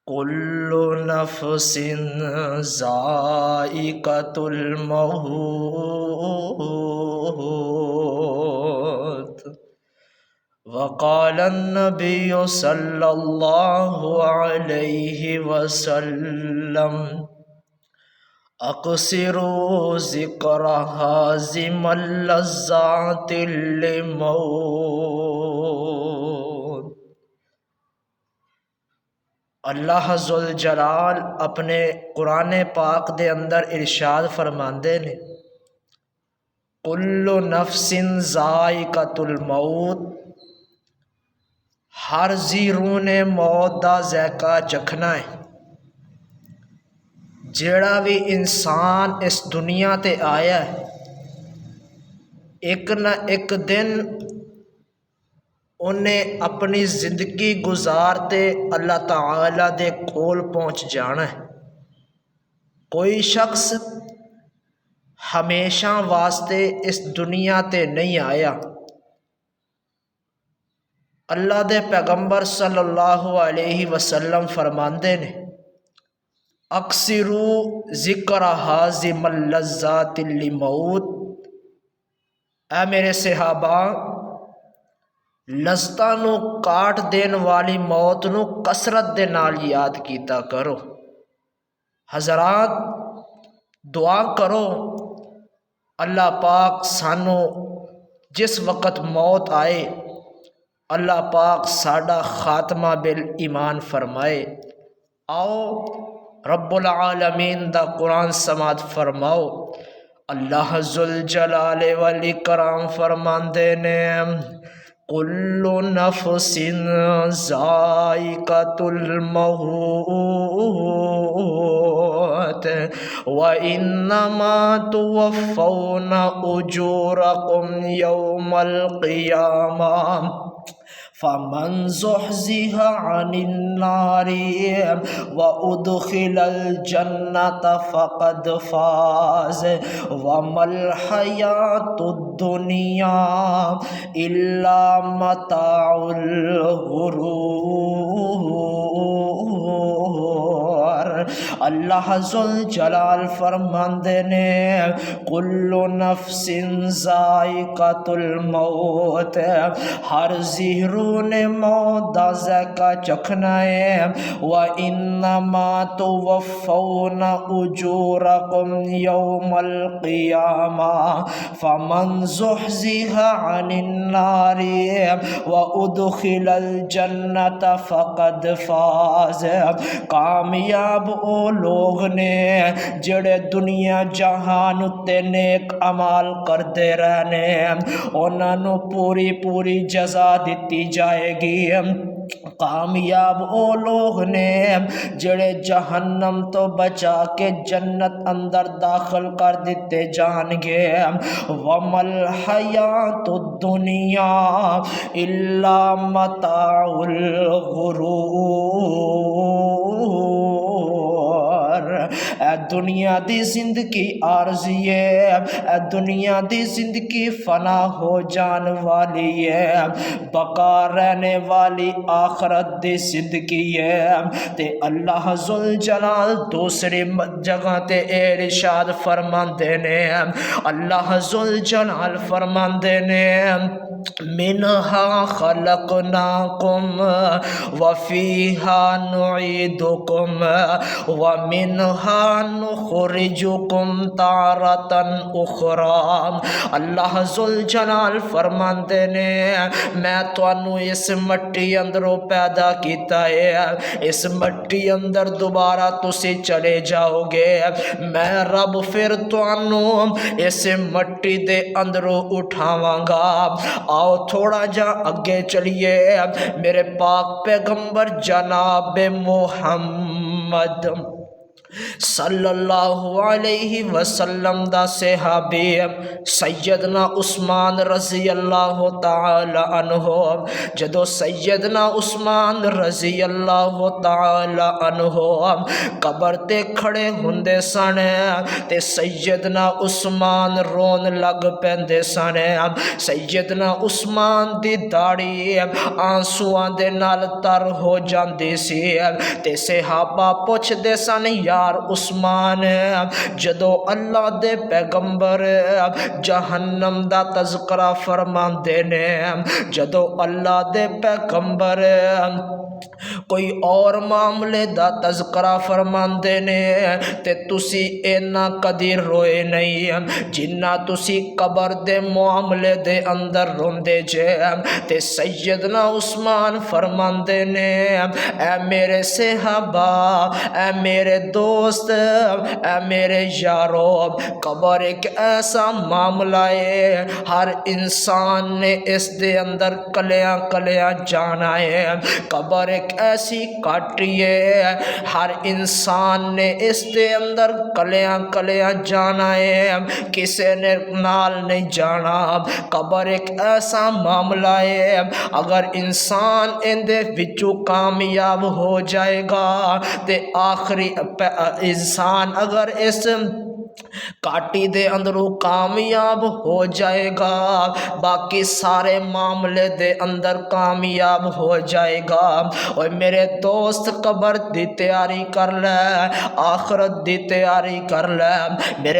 کل نفس ذائقۃ الموت وقال النبی صلی اللہ علیہ وسلم اقصروا ذکر ہاضم اللذات للموت۔ اللہ ذوالجلال اپنے قرآن پاک دے اندر ارشاد فرماندے نے کل نفس ذائقۃ الموت، ہر ذی روح نے موت دا ذائقہ چکھنا ہے۔ جیڑا بھی انسان اس دنیا تے آیا ہے ایک نہ ایک دن انہیں اپنی زندگی گزارتے اللہ تعالی دے کول پہنچ جانا ہے۔ کوئی شخص ہمیشہ واسطے اس دنیا تے نہیں آیا۔ اللہ دے پیغمبر صلی اللہ علیہ وسلم فرماندے نے اکثروا ذکر ہاضم اللذات للموت، اے میرے صحابہ لذتاں نو کاٹ دین والی موت نو کثرت دے نال یاد کیتا کرو۔ حضرات دعا کرو اللہ پاک سانو جس وقت موت آئے اللہ پاک ساڈا خاتمہ بالایمان فرمائے۔ آؤ رب العالمین دا قرآن سماعت فرماؤ۔ اللہ ذوالجلال والاکرام فرماندے نے کل نفس ذائقۃ الموت وانما توفون اجورکم یوم القیامہ فمن زحزح عن النار وادخل الجنة فقد فاز وما الحیاة الدنیا الا متاع الغرور۔ اللہ ذوالجلال فرماندے نے کل نفس ذائقۃ الموت، ہر ذی روح نے موت دا ذائقہ چکھنا ہے۔ وَإِنَّمَا تُوَفَّوْنَ أُجُورَكُمْ يَوْمَ الْقِيَامَةِ فَمَنْ زُحْزِحَ عَنِ النَّارِ وَأُدْخِلَ الْجَنَّةَ فَقَدْ فَازَ۔ کامیاب او لوگ نے جڑے دنیا جہان اتے نیک عمال کردے رہنے، انہاں نو پوری پوری جزا دیتی جائے گی۔ کامیاب او لوگ نے جڑے جہنم تو بچا کے جنت اندر داخل کر دیتے جان گے۔ وَمَا الْحَيَاةُ الدُّنْيَا إِلَّا مَتَاعُ الْغُرُورِ۔ اے دنیا دی زندگی عارضی ہے، اے دنیا دی زندگی فنا ہو جان والی ہے، بقا رہنے والی آخرت دی زندگی ہے۔ تے اللہ ذوالجلال دوسری جگہ تے ارشاد فرماندے نے، اللہ ذوالجلال فرماندے نے منہا خلقناکم وفیہا نعیدکم ومنہا نخرجکم تارۃ اخری۔ اللہ ذوالجلال فرماندے نے میں تانوں اس مٹی اندروں پیدا کیتا ہے، اس مٹی اندر دوبارہ تسی چلے جاؤ گے، میں رب پھر تانوں اس مٹی دے اندروں اٹھاواں گا۔ آؤ تھوڑا جا اگے چلیے، میرے پاک پیغمبر جناب محمد صلی اللہ علیہ وسلم دا صحابی سیدنا عثمان رضی اللہ تعالی عنہ جدو سیدنا عثمان رضی اللہ تعالی عنہ قبر تے کھڑے ہوندے سن تے سیدنا عثمان رون لگ پیندے سن سیدنا عثمان دی داڑھی آنسواں دے نال تر ہو جاندی سی تے صحابہ پوچھ دے سن یار عثمان جدو اللہ دے پیغمبر جہنم دا تذکرہ فرماندے نے جدو اللہ دے پیغمبر کوئی اور معاملے دا تذکرہ فرماندے نے تے تسی اینا کدی روئے نہیں جنہ تسی قبر دے معاملے دے اندر روندے جے تے سیدنا عثمان فرماندے نے اے میرے صحابہ اے میرے دوست اے میرے یارو قبر ایک ایسا معاملہ ہے ہر انسان نے اس دے اندر کلیاں کلیاں جانا ہے قبر ایک ایسی کاٹی ہے ہر انسان نے اس دے اندر کلیاں کلیاں جانا ہے کسے نے نال نہیں جانا قبر ایک ایسا معاملہ ہے اگر انسان ان دے وچوں کامیاب ہو جائے گا تے آخری انسان اگر اس کاٹی دے اندروں کامیاب ہو جائے گا باقی سارے معاملے دے اندر کامیاب ہو جائے گا اور میرے دوست قبر دی تیاری کر لے آخرت دی تیاری کر لے میرے